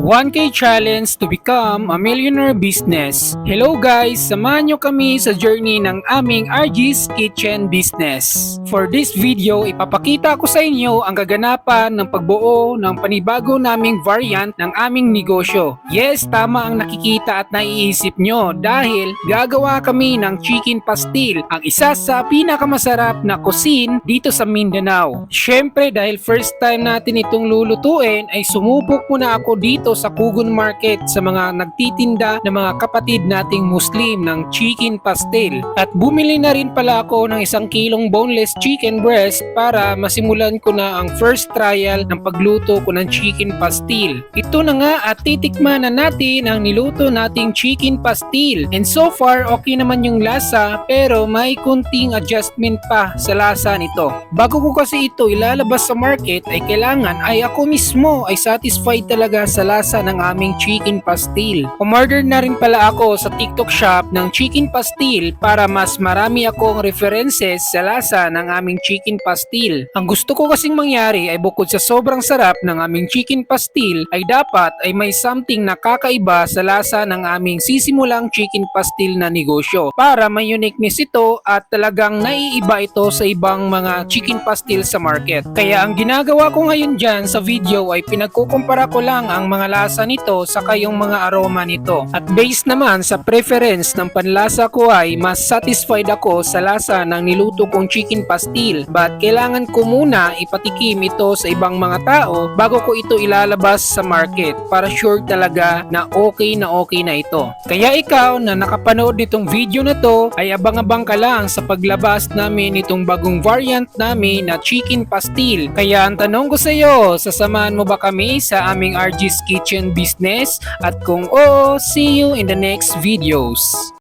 1K Challenge to Become a Millionaire Business. Hello guys! Samahan nyo kami sa journey ng aming RG's Kitchen Business. For this video, ipapakita ko sa inyo ang kaganapan ng pagbuo ng panibago naming variant ng aming negosyo. Yes, tama ang nakikita at naiisip nyo dahil gagawa kami ng chicken pastil, ang isa sa pinakamasarap na cuisine dito sa Mindanao. Syempre dahil first time natin itong lulutuin ay sumubok muna ako dito sa Kugon Market sa mga nagtitinda ng mga kapatid nating Muslim ng chicken pastil. At bumili na rin pala ako ng 1 kilong boneless chicken breast para masimulan ko na ang first trial ng pagluto ko ng chicken pastil. Ito na nga at titikman na natin ang niluto nating chicken pastil. And so far okay naman yung lasa pero may kunting adjustment pa sa lasa nito. Bago ko kasi ito ilalabas sa market ay kailangan ay ako mismo ay satisfied talaga sa lasa ng aming chicken pastil. Umorder na rin pala ako sa TikTok shop ng chicken pastil para mas marami akong references sa lasa ng aming chicken pastil. Ang gusto ko kasing mangyari ay bukod sa sobrang sarap ng aming chicken pastil ay dapat ay may something na kakaiba sa lasa ng aming sisimulang chicken pastil na negosyo para may uniqueness ito at talagang naiiba ito sa ibang mga chicken pastil sa market. Kaya ang ginagawa ko ngayon dyan sa video ay pinagkukumpara ko lang ang mga lasa nito saka yung mga aroma nito. At based naman sa preference ng panlasa ko ay mas satisfied ako sa lasa ng niluto kong chicken pastil. But kailangan ko muna ipatikim ito sa ibang mga tao bago ko ito ilalabas sa market para sure talaga na okay na ito. Kaya ikaw na nakapanood nitong video na to ay abang-abang ka lang sa paglabas namin itong bagong variant namin na chicken pastil. Kaya ang tanong ko sa iyo, sasamahan mo ba kami sa aming RG's Kitchen Business? At kung oo, see you in the next videos.